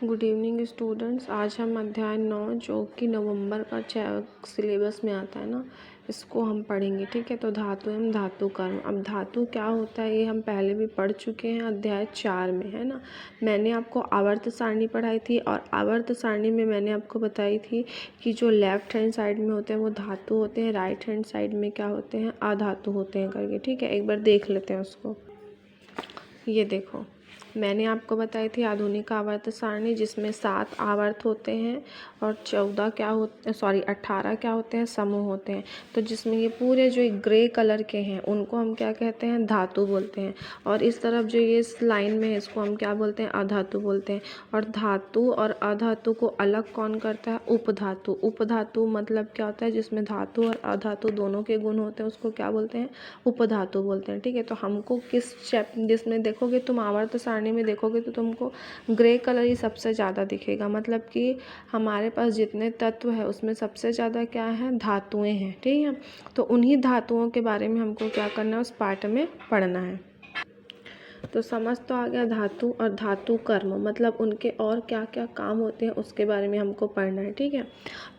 Good evening students. आज हम अध्याय 9 जो कि नवंबर का सिलेबस में आता है ना, इसको हम पढ़ेंगे। ठीक है, तो धातु एवं धातु कर्म। अब धातु क्या होता है ये हम पहले भी पढ़ चुके हैं, अध्याय 4 में, है ना। मैंने आपको आवर्त सारणी पढ़ाई थी और आवर्त सारणी में मैंने आपको बताई थी कि जो लेफ्ट हैंड साइड में होते हैं वो धातु होते हैं, राइट हैंड साइड में क्या होते हैं, अधातु होते हैं करके। ठीक है, एक बार देख लेते हैं उसको। ये देखो, मैंने आपको बताई थी आधुनिक आवर्त सारणी, जिसमें 7 आवर्त होते हैं और 14 क्या होते, 18 क्या होते हैं, समूह होते हैं। तो जिसमें ये पूरे जो ग्रे कलर के हैं उनको हम क्या कहते हैं, धातु बोलते हैं। और इस तरफ जो ये इस लाइन में है इसको हम क्या बोलते हैं, अधातु बोलते हैं। और धातु और अधातु को अलग कौन करता है, उपधातु। उपधातु मतलब क्या होता है, जिसमें धातु और अधातु दोनों के गुण होते हैं उसको क्या बोलते हैं, उपधातु बोलते हैं। ठीक है, तो हमको जिसमें देखोगे तुम आवर्त सारणी में देखोगे तो तुमको ग्रे कलर ही सबसे ज़्यादा दिखेगा। मतलब कि हमारे पास जितने तत्व है उसमें सबसे ज़्यादा क्या है, धातुएं हैं। ठीक है, तो उन्हीं धातुओं के बारे में हमको क्या करना है, उस पाठ में पढ़ना है। तो समझ तो आ गया। धातु और धातु कर्म मतलब उनके और क्या क्या काम होते हैं उसके बारे में हमको पढ़ना है। ठीक है,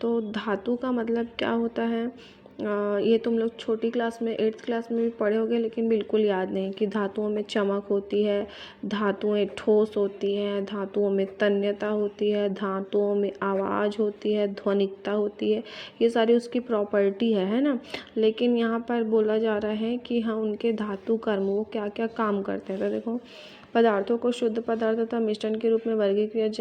तो धातु का मतलब क्या होता है, ये तुम लोग छोटी क्लास में 8th क्लास में भी पढ़े होगे, लेकिन बिल्कुल याद नहीं कि धातुओं में चमक होती है, धातुएं ठोस होती हैं, धातुओं में तन्यता होती है, धातुओं में आवाज़ होती है, ध्वनिकता होती है। ये सारी उसकी प्रॉपर्टी है ना। लेकिन यहाँ पर बोला जा रहा है कि हाँ उनके धातु कर्म वो क्या क्या काम करते हैं। तो देखो, पदार्थों को शुद्ध पदार्थ तथा मिश्रण के रूप में वर्गीकृत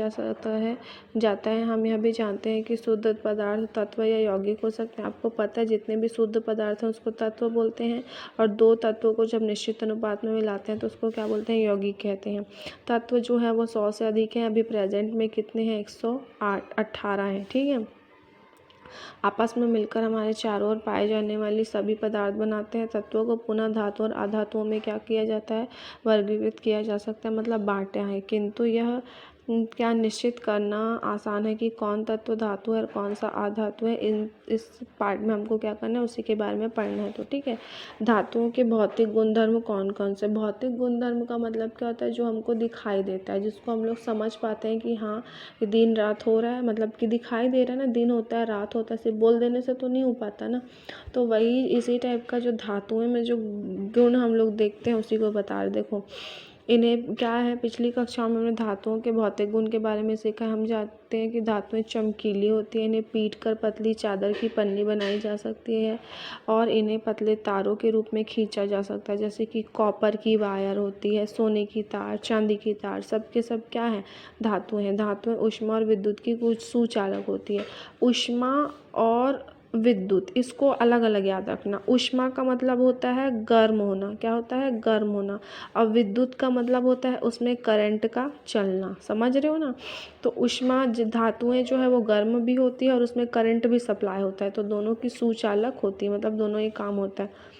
जाता है। हम यह भी जानते हैं कि शुद्ध पदार्थ तत्व या यौगिक हो सकते हैं। आपको पता है जितने भी शुद्ध पदार्थ हैं उसको तत्व बोलते हैं, और 2 तत्वों को जब निश्चित अनुपात में मिलाते हैं तो उसको क्या बोलते हैं, यौगिक कहते हैं। तत्व जो है वो 100 से अधिक हैं। अभी प्रेजेंट में कितने हैं, 118 हैं। ठीक है, आपस में मिलकर हमारे चारों ओर पाए जाने वाली सभी पदार्थ बनाते हैं। तत्वों को पुनः धातु और अधातुओं में क्या किया जाता है, वर्गीकृत किया जा सकता है, मतलब बांटा है। किंतु यह क्या निश्चित करना आसान है कि कौन तत्व धातु है और कौन सा अधातु है। इस पार्ट में हमको क्या करना है, उसी के बारे में पढ़ना है। तो ठीक है, धातुओं के भौतिक गुणधर्म कौन कौन से। भौतिक गुणधर्म का मतलब क्या होता है, जो हमको दिखाई देता है, जिसको हम लोग समझ पाते हैं कि हाँ ये दिन रात हो रहा है, मतलब कि दिखाई दे रहा है ना, दिन होता है रात होता है, सिर्फ बोल देने से तो नहीं हो पाता ना। तो वही इसी टाइप का जो धातुओं में जो गुण हम लोग देखते हैं उसी को बता रहे। देखो, इन्हें क्या है, पिछली कक्षाओं में हमने धातुओं के भौतिक गुण के बारे में सीखा। हम जानते हैं कि धातुएं चमकीली होती हैं, इन्हें पीट कर पतली चादर की पन्नी बनाई जा सकती है और इन्हें पतले तारों के रूप में खींचा जा सकता है, जैसे कि कॉपर की वायर होती है, सोने की तार, चांदी की तार, सब के सब क्या है, धातुएं हैं। धातुएं ऊष्मा और विद्युत की कुछ सुचालक होती है। ऊष्मा और विद्युत, इसको अलग अलग याद रखना। ऊष्मा का मतलब होता है गर्म होना, क्या होता है, गर्म होना। और विद्युत का मतलब होता है उसमें करंट का चलना, समझ रहे हो ना। तो ऊष्मा धातुएं जो है वो गर्म भी होती है और उसमें करंट भी सप्लाई होता है, तो दोनों की सुचालक होती है, मतलब दोनों ही काम होता है।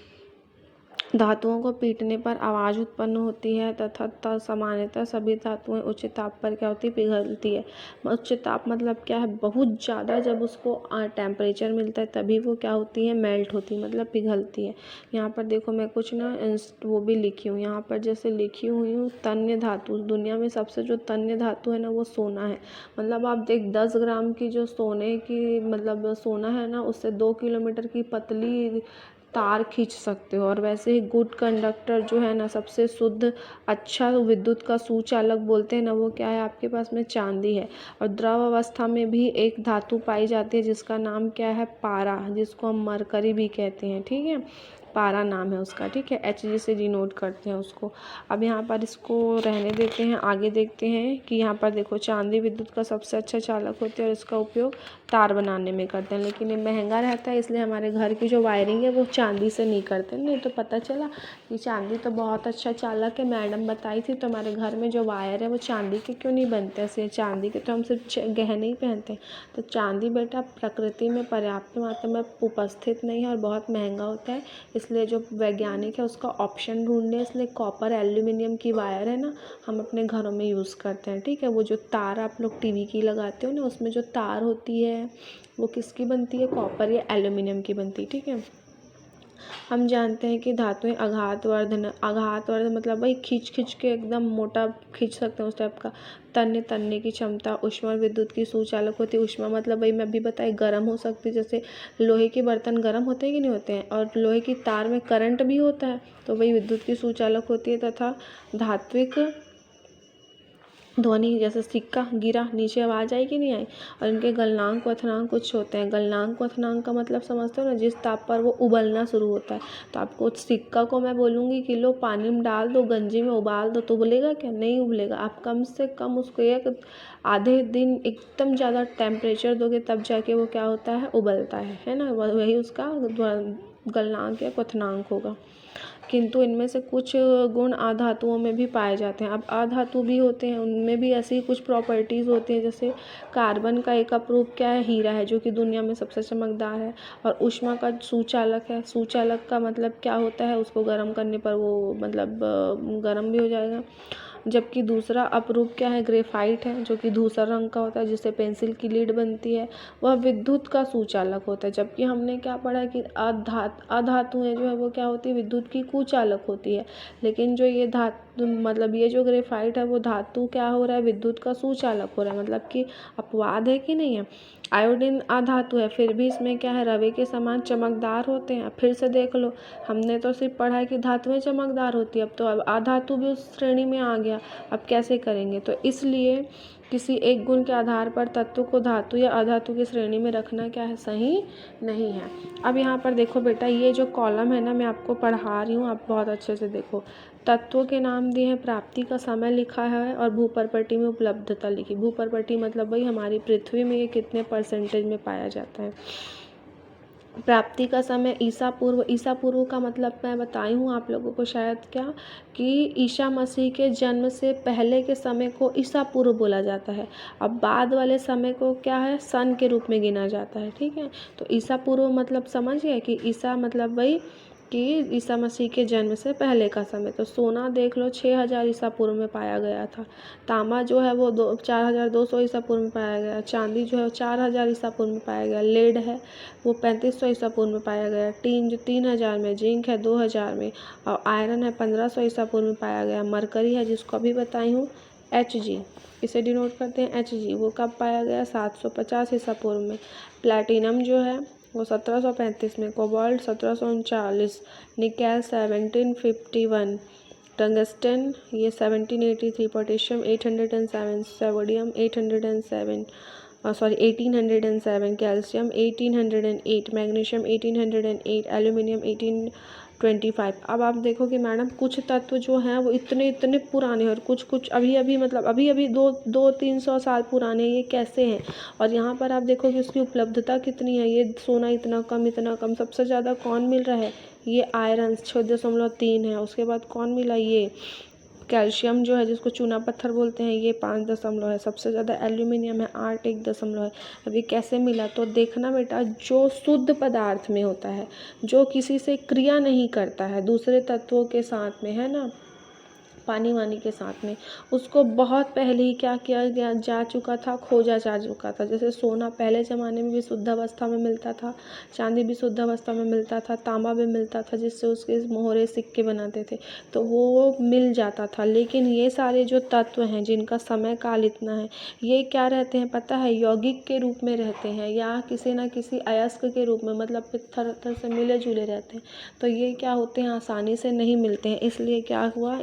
धातुओं को पीटने पर आवाज़ उत्पन्न होती है तथा सामान्यतः सभी धातुएं उच्च ताप पर क्या होती है, पिघलती है। उच्च ताप मतलब क्या है, बहुत ज़्यादा जब उसको टेम्परेचर मिलता है तभी वो क्या होती है, मेल्ट होती है, मतलब पिघलती है। यहाँ पर देखो मैं कुछ ना वो भी लिखी हूँ, यहाँ पर जैसे लिखी हुई हूँ, तन्य धातु। दुनिया में सबसे जो तन्य धातु है ना वो सोना है। मतलब आप देख 10 ग्राम की जो सोने की मतलब सोना है ना, उससे 2 किलोमीटर की पतली तार खींच सकते हो। और वैसे ही गुड कंडक्टर जो है ना, सबसे शुद्ध अच्छा विद्युत का सुचालक बोलते हैं ना, वो क्या है, आपके पास में चांदी है। और द्रव अवस्था में भी एक धातु पाई जाती है जिसका नाम क्या है, पारा, जिसको हम मरकरी भी कहते हैं। ठीक है, पारा नाम है उसका। ठीक है, Hg से डिनोट करते हैं उसको। अब यहाँ पर इसको रहने देते हैं, आगे देखते हैं कि यहाँ पर देखो, चांदी विद्युत का सबसे अच्छा चालक होती है और इसका उपयोग तार बनाने में करते हैं। लेकिन ये महंगा रहता है, इसलिए हमारे घर की जो वायरिंग है वो चांदी से नहीं करते। नहीं तो पता चला कि चांदी तो बहुत अच्छा चालक है, मैडम बताई थी। तो हमारे घर में जो वायर है वो चांदी के क्यों नहीं बनते ऐसे, चांदी के तो हम सिर्फ गहने ही पहनते हैं। तो चांदी बेटा प्रकृति में पर्याप्त मात्रा में उपस्थित नहीं है और बहुत महंगा होता है, इसलिए जो वैज्ञानिक है उसका ऑप्शन ढूंढ लें। इसलिए कॉपर एल्यूमिनियम की वायर है ना, हम अपने घरों में यूज़ करते हैं। ठीक है, वो जो तार आप लोग टीवी की लगाते हो ना, उसमें जो तार होती है वो किसकी बनती है, कॉपर या एल्यूमिनियम की बनती है। ठीक है, हम जानते हैं कि धातुएं आघातवर्धन मतलब वही खींच खींच के एकदम मोटा खींच सकते हैं उस टाइप का। तन्ने की क्षमता। ऊष्मा और विद्युत की सुचालक होती है। ऊष्मा मतलब वही मैं अभी बताई गर्म हो सकती है, जैसे लोहे के बर्तन गर्म होते हैं कि नहीं होते हैं, और लोहे की तार में करंट भी होता है, तो वही विद्युत की सुचालक होती है। तथा धात्विक ध्वनि, जैसे सिक्का गिरा नीचे आवाज़ आई कि नहीं आई। और इनके गलनांक क्वथनांक कुछ होते हैं। गलनांक क्वथनांक का मतलब समझते हो ना, जिस ताप पर वो उबलना शुरू होता है। तो आपको सिक्का को मैं बोलूँगी कि लो पानी में डाल दो, गंजी में उबाल दो, तो उबलेगा क्या? नहीं उबलेगा। आप कम से कम उसको एक आधे दिन एकदम ज़्यादा टेम्परेचर दोगे तब जाके वो क्या होता है, उबलता है ना। वही उसका गलनांक या क्वथनांक होगा। किंतु इनमें से कुछ गुण अधातुओं में भी पाए जाते हैं। अब अधातु भी होते हैं, उनमें भी ऐसी कुछ प्रॉपर्टीज़ होती हैं। जैसे कार्बन का एक अपरूप क्या है, हीरा है, जो कि दुनिया में सबसे चमकदार है। और ऊष्मा का सुचालक है। सुचालक का मतलब क्या होता है, उसको गर्म करने पर वो मतलब गर्म भी हो जाएगा। जबकि दूसरा अपरूप क्या है, ग्रेफाइट है, जो कि धूसर रंग का होता है, जिससे पेंसिल की लीड बनती है। वह विद्युत का सुचालक होता है। जबकि हमने क्या पढ़ा कि अधातुएं जो है वो क्या होती है, विद्युत की कुचालक होती है। लेकिन जो ये धातु मतलब ये जो ग्रेफाइट है वो धातु क्या हो रहा है, विद्युत का सुचालक हो रहा है। मतलब कि अपवाद है कि नहीं है। आयोडीन अधातु है, फिर भी इसमें क्या है, रवे के समान चमकदार होते हैं। फिर से देख लो, हमने तो सिर्फ पढ़ा है कि धातुएं चमकदार होती है, अब तो अब अधातु भी उस श्रेणी में आ गया। अब कैसे करेंगे? तो इसलिए किसी एक गुण के आधार पर तत्व को धातु या अधातु की श्रेणी में रखना क्या है, सही नहीं है। अब यहाँ पर देखो बेटा, ये जो कॉलम है ना, मैं आपको पढ़ा रही हूँ, आप बहुत अच्छे से देखो। तत्वों के नाम दिए हैं, प्राप्ति का समय लिखा है, और भूपर्पटी में उपलब्धता लिखी। भूपर्पटी मतलब वही हमारी पृथ्वी में ये कितने परसेंटेज में पाया जाता है। प्राप्ति का समय ईसा पूर्व का मतलब मैं बताई हूँ आप लोगों को शायद क्या, कि ईसा मसीह के जन्म से पहले के समय को ईसा पूर्व बोला जाता है। अब बाद वाले समय को क्या है, सन के रूप में गिना जाता है। ठीक है, तो ईसा पूर्व मतलब समझ गए कि ईसा मतलब वही कि ईसा मसीह के जन्म से पहले का समय। तो सोना देख लो 6000 ईसा पूर्व में पाया गया था। तांबा जो है वो 4200 ईसा पूर्व में पाया गया। चांदी जो है 4000 ईसा पूर्व में पाया गया। लेड है वो 3500 ईसा पूर्व में पाया गया। टीन जो 3000 में, जिंक है 2000 में, और आयरन है 1500 ईसा पूर्व में पाया गया। मरकरी है, जिसको अभी बताई हूँ Hg, इसे डिनोट करते हैं Hg, वो कब पाया गया, 750 ईसा पूर्व में। प्लैटिनम जो है वो 1735 में। कोबाल्ट 1739, निकेल 1751, टंगस्टन ये 1783, potassium 807, sodium 807, 1807, calcium 1808, magnesium 1808, aluminium 1825। अब आप देखो कि मैडम कुछ तत्व जो हैं वो इतने पुराने हैं, और कुछ अभी मतलब अभी 200-300 साल पुराने, ये कैसे हैं? और यहाँ पर आप देखो कि उसकी उपलब्धता कितनी है। ये सोना इतना कम। सबसे ज़्यादा कौन मिल रहा है, ये आयरन 6.3 है। उसके बाद कौन मिला, ये कैल्शियम जो है, जिसको चूना पत्थर बोलते हैं, ये 5 है। सबसे ज़्यादा एल्यूमिनियम है, 8 है। अब ये कैसे मिला? तो देखना बेटा, जो शुद्ध पदार्थ में होता है, जो किसी से क्रिया नहीं करता है दूसरे तत्वों के साथ में, है ना, पानी वानी के साथ में, उसको बहुत पहले ही क्या किया जा चुका था, खोजा जा चुका था। जैसे सोना पहले ज़माने में भी शुद्ध अवस्था में मिलता था, चांदी भी शुद्ध अवस्था में मिलता था, तांबा भी मिलता था, जिससे उसके मोहरे सिक्के बनाते थे, तो वो मिल जाता था। लेकिन ये सारे जो तत्व हैं जिनका समय काल इतना है, ये क्या रहते हैं पता है, यौगिक के रूप में रहते हैं, या किसी न किसी अयस्क के रूप में, मतलब पत्थर से मिले जुले रहते हैं। तो ये क्या होते हैं, आसानी से नहीं मिलते हैं। इसलिए क्या हुआ,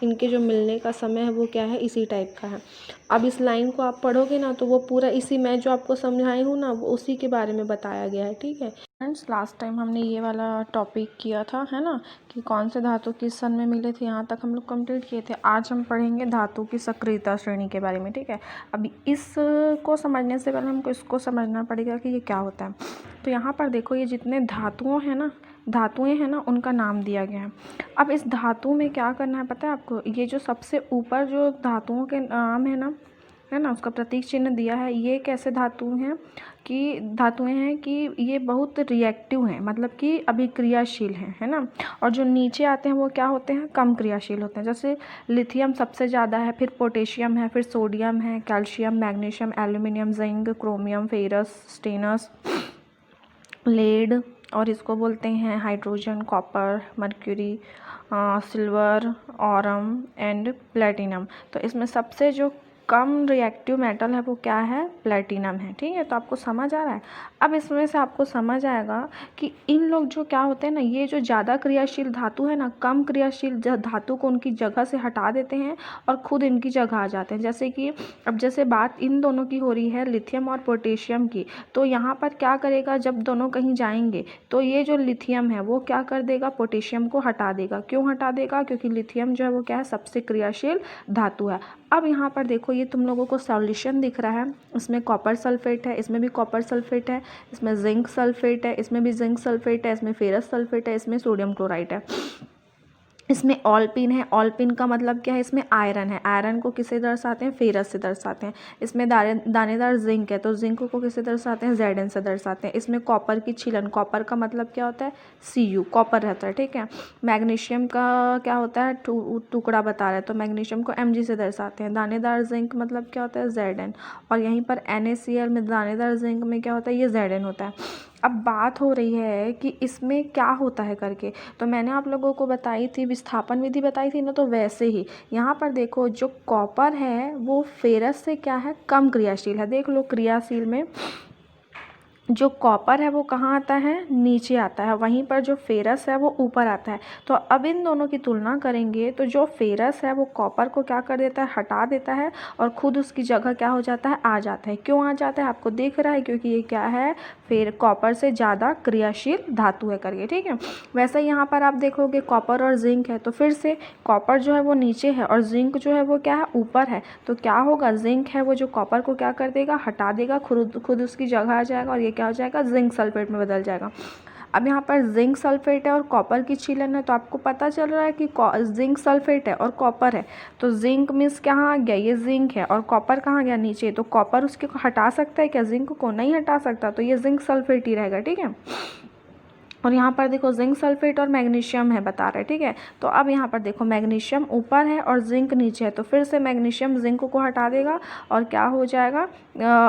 इनके जो मिलने का समय है वो क्या है, इसी टाइप का है। अब इस लाइन को आप पढ़ोगे ना, तो वो पूरा इसी मैं जो आपको समझाई हूँ ना, वो उसी के बारे में बताया गया है। ठीक है फ्रेंड्स, लास्ट टाइम हमने ये वाला टॉपिक किया था, है ना, कि कौन से धातु किस सन में मिले थे, यहाँ तक हम लोग कंप्लीट किए थे। आज हम पढ़ेंगे धातु की सक्रियता श्रेणी के बारे में। ठीक है, अभी इसको समझने से पहले हमको इसको समझना पड़ेगा कि ये क्या होता है। तो यहाँ पर देखो, ये जितने धातुएं हैं ना, उनका नाम दिया गया है। अब इस धातु में क्या करना है पता है आपको, ये जो सबसे ऊपर जो धातुओं के नाम है ना, उसका प्रतीक चिन्ह दिया है। ये कैसे धातुएं हैं कि ये बहुत रिएक्टिव हैं, मतलब कि अभिक्रियाशील हैं, है ना। और जो नीचे आते हैं वो क्या होते हैं, कम क्रियाशील होते हैं। जैसे लिथियम सबसे ज़्यादा है, फिर पोटेशियम है, फिर सोडियम है, calcium, magnesium, aluminium, zinc, chromium, ferrous, stannous, lead और इसको बोलते हैं hydrogen, copper, mercury, silver, aurum and platinum. तो इसमें सबसे जो कम रिएक्टिव मेटल है वो क्या है? प्लेटिनम है। ठीक है, तो आपको समझ आ रहा है। अब इसमें से आपको समझ आएगा कि इन लोग जो क्या होते हैं ना, ये जो ज़्यादा क्रियाशील धातु है ना, कम क्रियाशील धातु को उनकी जगह से हटा देते हैं और खुद इनकी जगह आ जाते हैं। जैसे कि अब जैसे बात इन दोनों की हो रही है, लिथियम और पोटेशियम की, तो यहाँ पर क्या करेगा, जब दोनों कहीं जाएंगे तो ये जो लिथियम है वो क्या कर देगा, पोटेशियम को हटा देगा। क्यों हटा देगा? क्योंकि लिथियम जो है वो क्या है, सबसे क्रियाशील धातु है। अब यहाँ पर देखो, ये तुम लोगों को सॉल्यूशन दिख रहा है, इसमें कॉपर सल्फेट है, इसमें भी कॉपर सल्फेट है, इसमें जिंक सल्फेट है, इसमें भी जिंक सल्फेट है, इसमें फेरस सल्फेट है, इसमें सोडियम क्लोराइड है, इसमें ऑलपिन है। ऑलपिन का मतलब क्या है? इसमें आयरन है। आयरन को किससे दर्शाते हैं? फेरस से दर्शाते हैं। इसमें दानेदार जिंक है, तो जिंक को किससे दर्शाते हैं? Zn से दर्शाते हैं। इसमें कॉपर की छीलन, कॉपर का मतलब क्या होता है? Cu, कॉपर रहता है। ठीक है। मैग्नीशियम का क्या होता है? टुकड़ा बता रहा है, तो मैग्नीशियम को Mg से दर्शाते हैं। दानेदार जिंक मतलब क्या होता है? Zn। और यहीं पर NaCl में दानेदार जिंक में क्या होता है? ये Zn होता है। अब बात हो रही है कि इसमें क्या होता है करके, तो मैंने आप लोगों को बताई थी, विस्थापन विधि बताई थी ना, तो वैसे ही यहाँ पर देखो, जो कॉपर है वो फेरस से क्या है? कम क्रियाशील है। देख लो, क्रियाशील में जो कॉपर है वो कहाँ आता है? नीचे आता है। वहीं पर जो फेरस है वो ऊपर आता है। तो अब इन दोनों की तुलना करेंगे तो जो फेरस है वो कॉपर को क्या कर देता है? हटा देता है और खुद उसकी जगह क्या हो जाता है? आ जाता है। क्यों आ जाता है? आपको दिख रहा है, क्योंकि ये क्या है? फिर कॉपर से ज़्यादा क्रियाशील धातु है करके। ठीक है। वैसे यहाँ पर आप देखोगे कॉपर और जिंक है, तो फिर से कॉपर जो है वो नीचे है और जिंक जो है वो क्या है? ऊपर है। तो क्या होगा? जिंक है वो जो कॉपर को क्या कर देगा? हटा देगा, खुद उसकी जगह आ जाएगा और ये क्या हो जाएगा? जिंक सल्फेट में बदल जाएगा। अब यहाँ पर जिंक सल्फेट है और कॉपर की छीलन है, तो आपको पता चल रहा है कि जिंक सल्फेट है और कॉपर है, तो जिंक मीन्स कहाँ आ गया? ये जिंक है। और कॉपर कहाँ गया? नीचे। तो कॉपर उसके को हटा सकता है क्या? जिंक को नहीं हटा सकता, तो ये जिंक सल्फेट ही रहेगा। ठीक है। और यहाँ पर देखो, जिंक सल्फेट और मैग्नीशियम है बता रहे हैं। ठीक है। तो अब यहाँ पर देखो, मैग्नीशियम ऊपर है और जिंक नीचे है, तो फिर से मैग्नीशियम जिंक को हटा देगा और क्या हो जाएगा?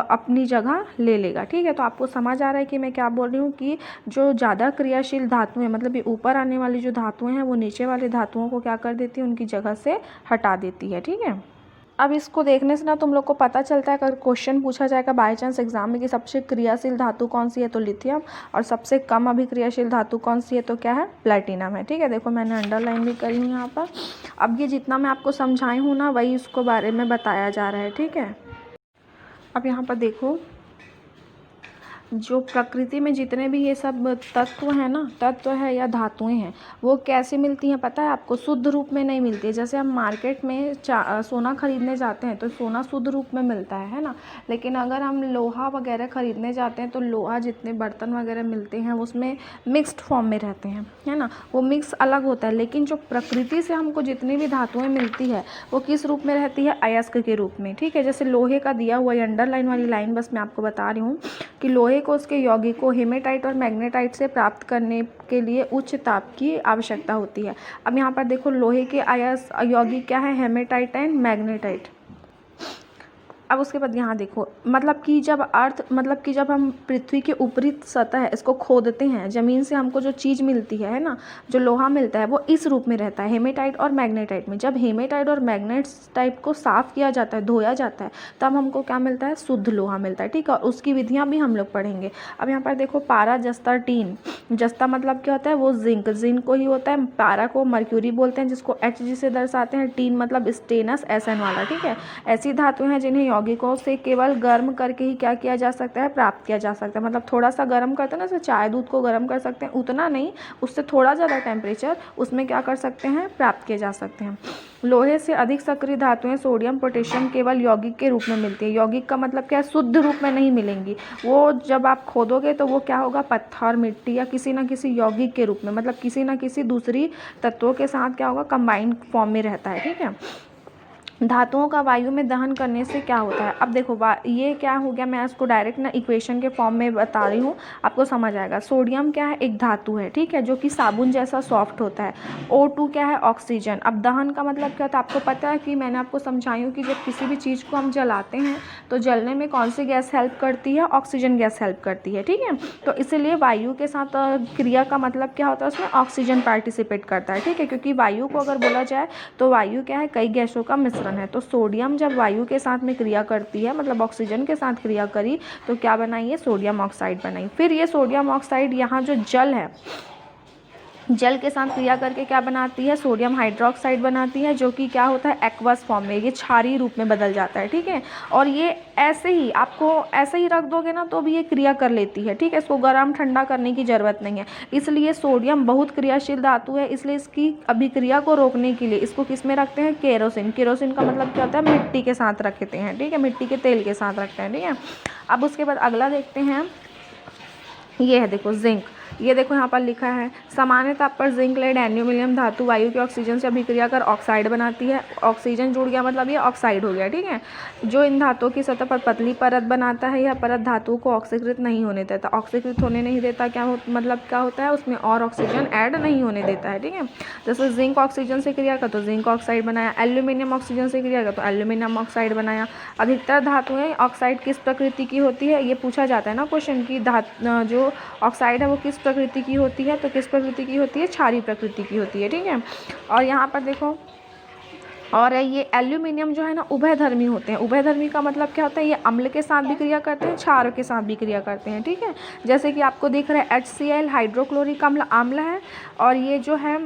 अपनी जगह ले लेगा। ठीक है। तो आपको समझ आ रहा है कि मैं क्या बोल रही हूँ, कि जो ज़्यादा क्रियाशील धातुएं, मतलब ये ऊपर आने वाली जो धातुएं हैं वो नीचे वाली धातुओं को क्या कर देती है? उनकी जगह से हटा देती है। ठीक है। अब इसको देखने से ना तुम लोग को पता चलता है, अगर क्वेश्चन पूछा जाएगा बाय चांस एग्जाम में कि सबसे क्रियाशील धातु कौन सी है, तो लिथियम, और सबसे कम अभिक्रियाशील धातु कौन सी है, तो क्या है? प्लेटिनम है। ठीक है। देखो, मैंने अंडरलाइन भी करी हूँ यहाँ पर। अब ये जितना मैं आपको समझाई हूँ ना, वही उसको बारे में बताया जा रहा है। ठीक है। अब यहाँ पर देखो, जो प्रकृति में जितने भी ये सब तत्व हैं ना, तत्व है या धातुएं हैं, वो कैसे मिलती हैं पता है आपको? शुद्ध रूप में नहीं मिलती है। जैसे हम मार्केट में सोना खरीदने जाते हैं तो सोना शुद्ध रूप में मिलता है ना, लेकिन अगर हम लोहा वगैरह खरीदने जाते हैं तो लोहा, जितने बर्तन वगैरह मिलते हैं उसमें मिक्स्ड फॉर्म में रहते हैं, है ना, वो मिक्स अलग होता है। लेकिन जो प्रकृति से हमको जितनी भी धातुएँ मिलती है वो किस रूप में रहती है? अयस्क के रूप में। ठीक है। जैसे लोहे का दिया हुआ अंडरलाइन वाली लाइन बस मैं आपको बता रही हूँ कि लोहे को उसके यौगिकों हेमेटाइट और मैग्नेटाइट से प्राप्त करने के लिए उच्च ताप की आवश्यकता होती है। अब यहाँ पर देखो, लोहे के यौगिक क्या है? Haematite and magnetite. अब उसके बाद यहाँ देखो, मतलब कि जब हम पृथ्वी के ऊपरी सतह है इसको खोदते हैं, ज़मीन से हमको जो चीज़ मिलती है ना, जो लोहा मिलता है, वो इस रूप में रहता है, हेमेटाइट और मैग्नेटाइट में। जब हेमेटाइट और मैग्नेटाइट को साफ़ किया जाता है, धोया जाता है, तब हमको क्या मिलता है? शुद्ध लोहा मिलता है। ठीक है। और उसकी विधियाँ भी हम लोग पढ़ेंगे। अब यहाँ पर देखो, पारा, जस्ता, टीन। जस्ता मतलब क्या होता है? वो जिंक को ही होता है। पारा को मर्क्यूरी बोलते हैं, जिसको Hg से दर्शाते हैं। टीन मतलब स्टेनस, Sn वाला। ठीक है। ऐसी धातुएं हैं जिन्हें यौगिकों से केवल गर्म करके ही क्या किया जा सकता है? प्राप्त किया जा सकता है। मतलब थोड़ा सा गर्म करते हैं ना, जैसे चाय दूध को गर्म कर सकते हैं, उतना नहीं, उससे थोड़ा ज़्यादा टेम्परेचर उसमें क्या कर सकते हैं? प्राप्त किए जा सकते हैं। लोहे से अधिक सक्रिय धातुएं सोडियम, पोटेशियम केवल यौगिक के रूप में मिलती है। यौगिक का मतलब क्या है? शुद्ध रूप में नहीं मिलेंगी। वो जब आप खोदोगे तो वो क्या होगा? पत्थर, मिट्टी या किसी न किसी यौगिक के रूप में, मतलब किसी न किसी दूसरी तत्वों के साथ क्या होगा? कंबाइंड फॉर्म में रहता है। ठीक है। धातुओं का वायु में दहन करने से क्या होता है। अब देखो ये क्या हो गया, मैं इसको डायरेक्ट ना इक्वेशन के फॉर्म में बता रही हूँ, आपको समझ आएगा। सोडियम क्या है, एक धातु है, ठीक है, जो कि साबुन जैसा सॉफ्ट होता है। O2 क्या है, ऑक्सीजन। अब दहन का मतलब क्या होता है, आपको पता है कि मैंने आपको समझाई हूँ कि जब किसी भी चीज़ को हम जलाते हैं तो जलने में कौन सी गैस हेल्प करती है, ऑक्सीजन गैस हेल्प करती है, ठीक है। तो इसीलिए वायु के साथ क्रिया का मतलब क्या होता है, उसमें ऑक्सीजन पार्टिसिपेट करता है, ठीक है, क्योंकि वायु को अगर बोला जाए तो वायु क्या है, कई गैसों का मिश्रण है। तो सोडियम जब वायु के साथ में क्रिया करती है, मतलब ऑक्सीजन के साथ क्रिया करी, तो क्या बनाई है, सोडियम ऑक्साइड बनाई। फिर ये सोडियम ऑक्साइड यहाँ जो जल है, जल के साथ क्रिया करके क्या बनाती है, सोडियम हाइड्रोक्साइड बनाती है, जो कि क्या होता है, एक्वस फॉर्म में, ये क्षारीय रूप में बदल जाता है, ठीक है। और ये ऐसे ही आपको ऐसे ही रख दोगे ना तो भी ये क्रिया कर लेती है, ठीक है, इसको गर्म ठंडा करने की ज़रूरत नहीं है। इसलिए सोडियम बहुत क्रियाशील धातु है, इसलिए इसकी अभिक्रिया को रोकने के लिए इसको किस में रखते हैं, केरोसिन। केरोसिन का मतलब क्या होता है, मिट्टी के साथ रखते हैं, ठीक है, मिट्टी के तेल के साथ रखते हैं, ठीक है। अब उसके बाद अगला देखते हैं, ये है देखो जिंक। ये देखो यहाँ पर लिखा है, सामान्य ताप पर जिंक लेड एल्यूमिनियम धातु वायु के ऑक्सीजन से अभिक्रिया कर ऑक्साइड बनाती है। ऑक्सीजन जुड़ गया मतलब ये ऑक्साइड हो गया, ठीक है। जो इन धातुओं की सतह पर पतली परत बनाता है, यह परत धातुओं को ऑक्सीकृत नहीं होने देता। ऑक्सीकृत होने नहीं देता मतलब क्या होता है, उसमें और ऑक्सीजन ऐड नहीं होने देता है, ठीक है। जैसे जिंक ऑक्सीजन से क्रिया कर तो जिंक ऑक्साइड बनाया, एल्यूमिनियम ऑक्सीजन से क्रिया कर तो एल्यूमिनियम ऑक्साइड बनाया। अधिकतर धातुएं ऑक्साइड किस प्रकृति की होती है, ये पूछा जाता है ना क्वेश्चन की, जो ऑक्साइड है वो किस प्रकृति की होती है, तो किस प्रकृति की होती है, क्षारीय प्रकृति की होती है, ठीक है। और यहाँ पर देखो, और ये एल्यूमिनियम जो है ना उभयधर्मी होते हैं। उभयधर्मी का मतलब क्या होता है, ये अम्ल के साथ भी क्रिया करते हैं, क्षार के साथ भी क्रिया करते हैं, ठीक है। जैसे कि आपको दिख रहा है HCl हाइड्रोक्लोरिक अम्ल है, और ये जो है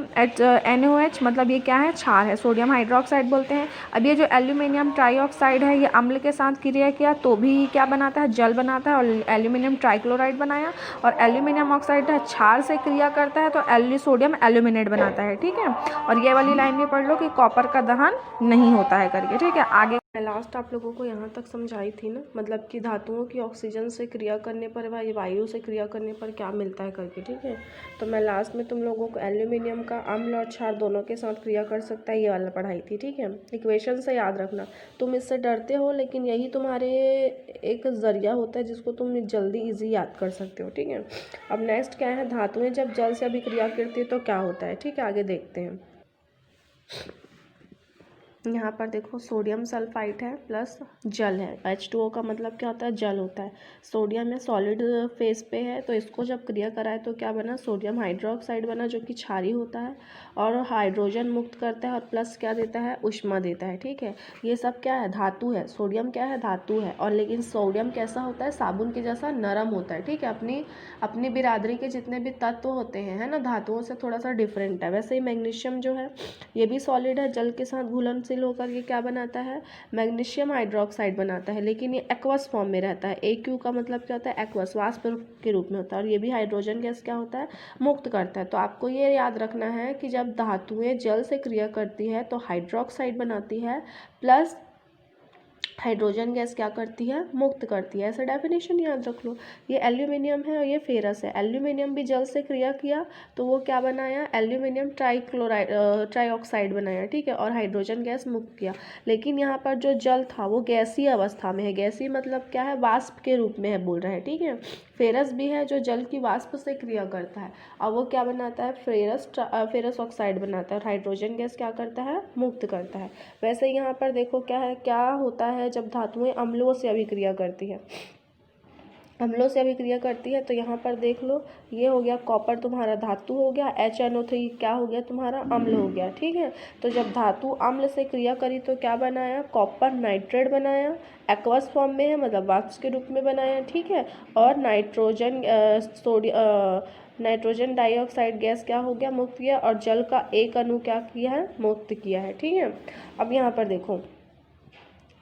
NOH मतलब ये क्या है, क्षार है, सोडियम हाइड्रोक्साइड बोलते हैं। अब ये जो एल्यूमिनियम ट्राईऑक्साइड है, ये अम्ल के साथ क्रिया किया तो भी क्या बनाता है, जल बनाता है, और एल्यूमिनियम ट्राइक्लोराइड बनाया। और एल्यूमिनियम ऑक्साइड है, क्षार से क्रिया करता है तो सोडियम एल्यूमिनेट बनाता है, ठीक है। और ये वाली लाइन भी पढ़ लो कि कॉपर का दहन नहीं होता है करके, ठीक है। आगे मैं लास्ट आप लोगों को यहाँ तक समझाई थी ना, मतलब कि धातुओं की ऑक्सीजन से क्रिया करने पर वायु से क्रिया करने पर क्या मिलता है करके, ठीक है। तो मैं लास्ट में तुम लोगों को एल्यूमिनियम का अम्ल और क्षार दोनों के साथ क्रिया कर सकता है, ये वाला पढ़ाई थी, ठीक है। इक्वेशन से याद रखना, तुम इससे डरते हो लेकिन यही तुम्हारे एक ज़रिया होता है जिसको तुम जल्दी ईजी याद कर सकते हो, ठीक है। अब नेक्स्ट क्या है, धातुएँ जब जल से अभिक्रिया करती है तो क्या होता है, ठीक है, आगे देखते हैं। यहाँ पर देखो सोडियम सल्फाइड है प्लस जल है, H2O का मतलब क्या होता है, जल होता है। सोडियम में सॉलिड फेस पे है, तो इसको जब क्रिया कराए तो क्या बना, सोडियम हाइड्रोक्साइड बना, जो कि क्षारीय होता है और हाइड्रोजन मुक्त करता है, और प्लस क्या देता है, ऊष्मा देता है, ठीक है। ये सब क्या है, धातु है। सोडियम क्या है, धातु है। और लेकिन सोडियम कैसा होता है, साबुन के जैसा नरम होता है, ठीक है। अपनी बिरादरी के जितने भी तत्व होते हैं, है ना, धातुओं से थोड़ा सा डिफरेंट है। वैसे ही मैग्नीशियम जो है ये भी सॉलिड है, जल के साथ घुलनशील होकर ये क्या बनाता है, मैग्नीशियम हाइड्रोक्साइड बनाता है, लेकिन ये एक्वस फॉर्म में रहता है। AQ का मतलब क्या होता है, एक्वस, वाष्प के रूप में होता है। और ये भी हाइड्रोजन गैस क्या होता है, मुक्त करता है। तो आपको ये याद रखना है कि जब धातुएं जल से क्रिया करती है तो हाइड्रोक्साइड बनाती है, प्लस हाइड्रोजन गैस क्या करती है, मुक्त करती है। ऐसा डेफिनेशन याद रख लो। ये एल्यूमिनियम है और ये फेरस है। एल्यूमिनियम भी जल से क्रिया किया तो वो क्या बनाया, एल्यूमिनियम ट्राईऑक्साइड बनाया, ठीक है, और हाइड्रोजन गैस मुक्त किया। लेकिन यहाँ पर जो जल था वो गैसीय अवस्था में है। गैसीय मतलब क्या है, वाष्प के रूप में है बोल रहा है, ठीक है। फेरस भी है जो जल की वाष्प से क्रिया करता है, और वो क्या बनाता है, फेरस ऑक्साइड बनाता है, और हाइड्रोजन गैस क्या करता है, मुक्त करता है। वैसे यहाँ पर देखो क्या है, क्या होता है जब धातुएं अम्लों से अभिक्रिया करती है, अम्लों से अभिक्रिया करती है तो यहाँ पर देख लो, ये हो गया कॉपर तुम्हारा धातु हो गया, HNO3 क्या हो गया तुम्हारा, अम्ल हो गया, ठीक है। तो जब धातु अम्ल से क्रिया करी तो क्या बनाया, कॉपर नाइट्रेट बनाया, एक्वस फॉर्म में है मतलब वाष्प के रूप में बनाया, ठीक है। और नाइट्रोजन डाइऑक्साइड गैस क्या हो गया, मुक्त किया, और जल का एक अणु क्या किया है, मुक्त किया है, ठीक है। अब यहाँ पर देखो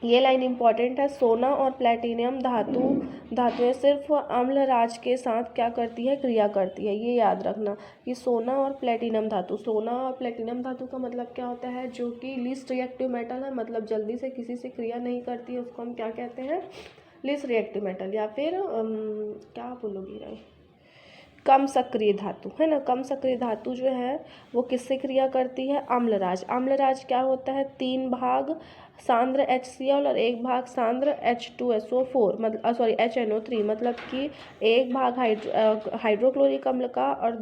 ये लाइन इंपॉर्टेंट है, सोना और प्लेटिनियम धातुएं सिर्फ अम्ल राज के साथ क्या करती है, क्रिया करती है। ये याद रखना कि सोना और प्लेटिनम धातु का मतलब क्या होता है, जो कि लीस्ट रिएक्टिव मेटल है, मतलब जल्दी से किसी से क्रिया नहीं करती है, उसको हम क्या कहते हैं, लीस्ट रिएक्टिव मेटल, या फिर क्या बोलोगी राय, कम सक्रिय धातु, है ना। कम सक्रिय धातु जो है वो किससे क्रिया करती है, अम्लराज। अम्लराज क्या होता है, 3 भाग सांद्र HCl और 1 भाग सांद्र H2SO4 मतलब सॉरी HNO3, मतलब कि 1 भाग हाइड्रोक्लोरिक अम्ल का और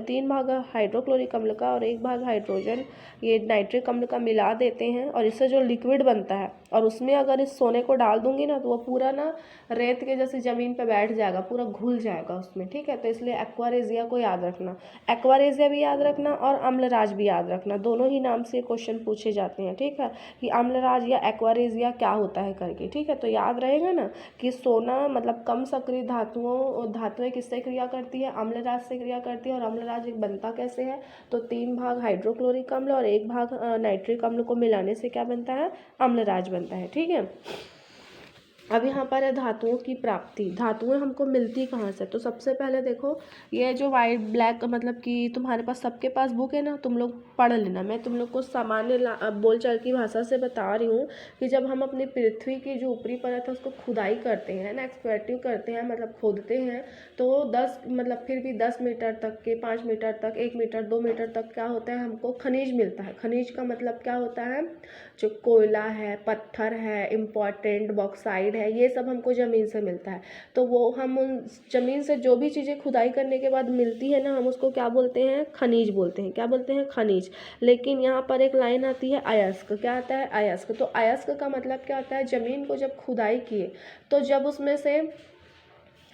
3 भाग हाइड्रोक्लोरिक अम्ल का और 1 भाग हाइड्रोजन ये नाइट्रिक अम्ल का मिला देते हैं और इससे जो लिक्विड बनता है, और उसमें अगर इस सोने को डाल दूंगी ना तो वो पूरा ना रेत के जैसे ज़मीन पे बैठ जाएगा, पूरा घुल जाएगा उसमें, ठीक है। तो इसलिए एक्वारेजिया को याद रखना, एक्वारेजिया भी याद रखना और अम्लराज भी याद रखना, दोनों ही नाम से क्वेश्चन पूछे जाते हैं, ठीक है, कि अम्लराज या एक्वारेजिया क्या होता है करके, ठीक है। तो याद रहेगा ना कि सोना मतलब कम सक्रिय धातुएं किससे क्रिया करती है, अम्लराज से क्रिया करती है। और अम्लराज एक बनता कैसे है, तो 3 भाग हाइड्रोक्लोरिक अम्ल और 1 भाग नाइट्रिक अम्ल को मिलाने से क्या बनता है, अम्लराज बनता है, ठीक है। अब यहाँ पर है धातुओं की प्राप्ति, धातुएं हमको मिलती कहाँ से। तो सबसे पहले देखो ये जो वाइट ब्लैक मतलब कि तुम्हारे पास सबके पास बुक है ना, तुम लोग पढ़ लेना, मैं तुम लोग को सामान्य बोलचाल की भाषा से बता रही हूँ कि जब हम अपनी पृथ्वी की जो ऊपरी परत है उसको खुदाई करते हैं ना, एक्सप्लोरेटिव करते हैं मतलब खोदते हैं, तो 10 मतलब फिर भी 10 मीटर तक के 5 मीटर तक 1 मीटर 2 मीटर तक क्या होता है, हमको खनिज मिलता है। खनिज का मतलब क्या होता है, जो कोयला है, पत्थर है, इम्पॉर्टेंट बॉक्साइड है, ये सब हमको ज़मीन से मिलता है। तो वो हम उन ज़मीन से जो भी चीज़ें खुदाई करने के बाद मिलती है ना, हम उसको क्या बोलते हैं, खनिज बोलते हैं। क्या बोलते हैं, खनिज। लेकिन यहाँ पर एक लाइन आती है अयस्क, क्या आता है, अयस्क। तो अयस्क का मतलब क्या होता है, ज़मीन को जब खुदाई किए तो जब उसमें से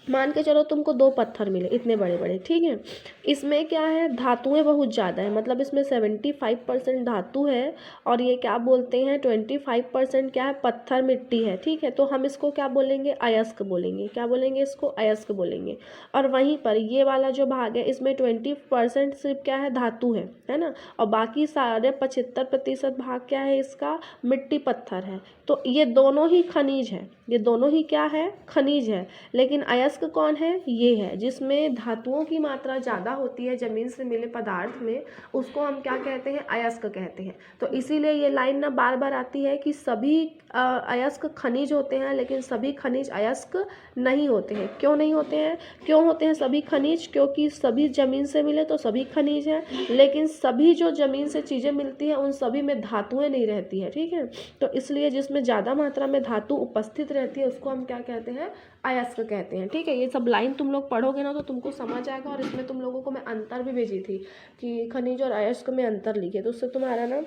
मान के चलो तुमको 2 पत्थर मिले इतने बड़े बड़े, ठीक है, इसमें क्या है, धातुएं बहुत ज़्यादा है, मतलब इसमें 75% धातु है और ये क्या बोलते हैं 25% क्या है, पत्थर मिट्टी है, ठीक है। तो हम इसको क्या बोलेंगे, अयस्क बोलेंगे। क्या बोलेंगे, इसको अयस्क बोलेंगे। और वहीं पर ये वाला जो भाग है इसमें 20% सिर्फ क्या है, धातु है ना, और बाकी सारे 75% भाग क्या है इसका, मिट्टी पत्थर है। तो ये दोनों ही खनिज है, ये दोनों ही क्या है, खनिज है। लेकिन अयस्क कौन है, ये है जिसमें धातुओं की मात्रा ज़्यादा होती है ज़मीन से मिले पदार्थ में, उसको हम क्या कहते हैं, अयस्क कहते हैं। तो इसीलिए ये लाइन ना बार बार आती है कि सभी अयस्क खनिज होते हैं लेकिन सभी खनिज अयस्क नहीं होते हैं। क्यों नहीं होते हैं, क्यों होते हैं सभी खनिज, क्योंकि सभी ज़मीन से मिले तो सभी खनिज हैं, लेकिन सभी जो ज़मीन से चीज़ें मिलती हैं उन सभी में धातुएं नहीं रहती है, ठीक है। तो इसलिए जिसमें ज़्यादा मात्रा में धातु उपस्थित रहती है उसको हम क्या कहते हैं, अयस्क कहते हैं, ठीक है। ये सब लाइन तुम लोग पढ़ोगे ना तो तुमको समझ आएगा। और इसमें तुम लोगों को मैं अंतर भी भेजी थी कि खनिज और अयस्क में अंतर लिखे, तो उससे तुम्हारा ना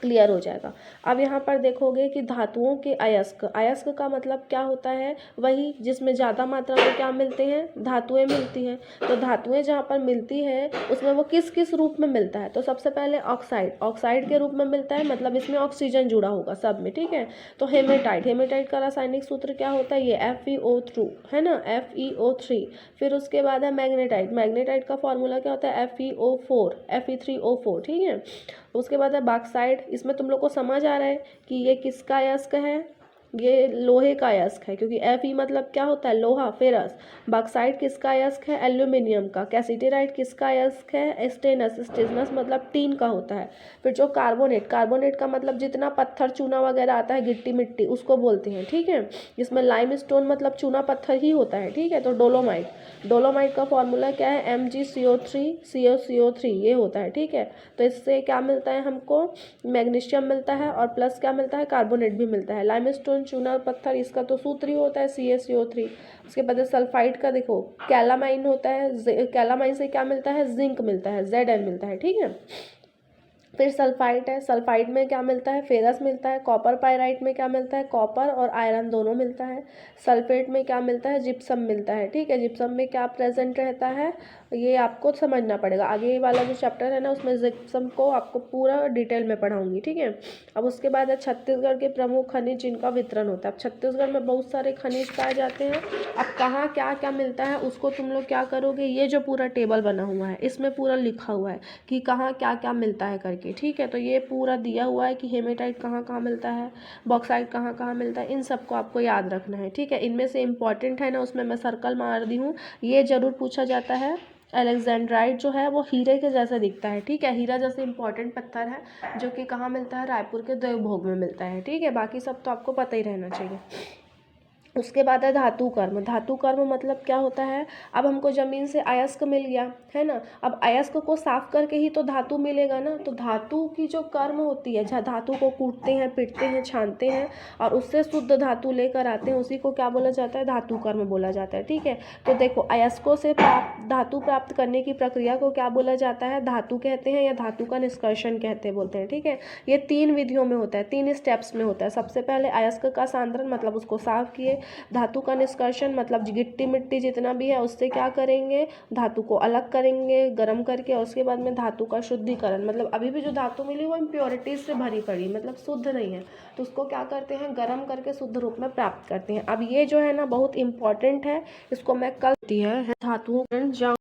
क्लियर हो जाएगा। अब यहाँ पर देखोगे कि धातुओं के अयस्क, अयस्क का मतलब क्या होता है, वही जिसमें ज़्यादा मात्रा में क्या मिलते हैं, धातुएं मिलती हैं। तो धातुएं जहाँ पर मिलती है उसमें वो किस किस रूप में मिलता है, तो सबसे पहले ऑक्साइड, ऑक्साइड के रूप में मिलता है, मतलब इसमें ऑक्सीजन जुड़ा होगा सब में, ठीक है। तो हेमेटाइट, हेमेटाइट का रासायनिक सूत्र क्या होता है, ये FeO3 है ना, FeO3। फिर उसके बाद है मैग्नेटाइट, मैग्नेटाइट का फॉर्मूला क्या होता है, FeO4, Fe3O4, ठीक है। उसके बाद है बॉक्साइड, इसमें तुम लोग को समझ आ रहा है कि ये किसका अयस्क है, ये लोहे का अयस्क है, क्योंकि Fe मतलब क्या होता है, लोहा, फेरस। बॉक्साइड किसका अयस्क है, एल्यूमिनियम का। कैसिटेराइट किसका अयस्क है, स्टेनस, स्टेनस मतलब टीन का होता है। फिर जो कार्बोनेट, कार्बोनेट का मतलब जितना पत्थर चूना वगैरह आता है, गिट्टी मिट्टी, उसको बोलते हैं, ठीक है। जिसमें लाइम स्टोन मतलब चूना पत्थर ही होता है, ठीक है। तो डोलोमाइट, डोलोमाइट का फॉर्मूला क्या है, MgCO3 CO3 ये होता है, ठीक है। तो इससे क्या मिलता है हमको, मैग्नीशियम मिलता है और प्लस क्या मिलता है, कार्बोनेट भी मिलता है। लाइमस्टोन चूना पत्थर, इसका तो सूत्र ही होता है CaCO3। उसके बाद सल्फाइड का देखो, कैलामाइन होता है, कैलामाइन से क्या मिलता है, जिंक मिलता है, Zn मिलता है, ठीक है। फिर सल्फाइड है, सल्फाइड में क्या मिलता है, फेरस मिलता है। कॉपर पायराइट में क्या मिलता है, कॉपर और आयरन दोनों मिलता है। सल्फेट में क्या मिलता है, जिप्सम मिलता है, ठीक है। जिप्सम में क्या प्रेजेंट रहता है, ये आपको समझना पड़ेगा, आगे वाला जो चैप्टर है ना उसमें जिप्सम को आपको पूरा डिटेल में पढ़ाऊंगी, ठीक है। अब उसके बाद है छत्तीसगढ़ के प्रमुख खनिज जिनका वितरण होता है। अब छत्तीसगढ़ में बहुत सारे खनिज पाए जाते हैं। अब कहाँ क्या क्या मिलता है उसको तुम लोग क्या करोगे, ये जो पूरा टेबल बना हुआ है इसमें पूरा लिखा हुआ है कि कहाँ क्या क्या मिलता है करके, ठीक है। तो ये पूरा दिया हुआ है कि हेमेटाइट कहाँ कहाँ मिलता है, बॉक्साइट कहाँ कहाँ मिलता है, इन सबको आपको याद रखना है, ठीक है। इनमें से इम्पॉर्टेंट है ना उसमें मैं सर्कल मार दी हूँ, ये जरूर पूछा जाता है। अलेक्जेंड्राइट जो है वो हीरे के जैसा दिखता है, ठीक है, हीरा जैसे इंपॉर्टेंट पत्थर है जो कि कहाँ मिलता है, रायपुर के देवभोग में मिलता है, ठीक है। बाकी सब तो आपको पता ही रहना चाहिए। उसके बाद है धातु कर्म। धातु कर्म मतलब क्या होता है, अब हमको ज़मीन से अयस्क मिल गया है ना, अब अयस्क को साफ करके ही तो धातु मिलेगा ना, तो धातु की जो कर्म होती है, जहाँ धातु को कूटते हैं, पीटते हैं, छानते हैं और उससे शुद्ध धातु लेकर आते हैं, उसी को क्या बोला जाता है, धातु कर्म बोला जाता है। ठीक है, तो देखो अयस्कों से धातु प्राप्त करने की प्रक्रिया को क्या बोला जाता है, धातु कहते हैं या धातु का निष्कर्षण बोलते हैं। ठीक है, ये 3 विधियों में होता है, 3 स्टेप्स में होता है। सबसे पहले अयस्क का सांद्रण मतलब उसको साफ किए, धातु का निष्कर्षण मतलब गिट्टी मिट्टी जितना भी है उससे क्या करेंगे, धातु को अलग करेंगे गर्म करके, और उसके बाद में धातु का शुद्धिकरण मतलब अभी भी जो धातु मिली वो इम्प्योरिटीज से भरी पड़ी मतलब शुद्ध नहीं है, तो उसको क्या करते हैं, गर्म करके शुद्ध रूप में प्राप्त करते हैं। अब ये जो है ना बहुत इंपॉर्टेंट है, इसको मैं कल है धातुओं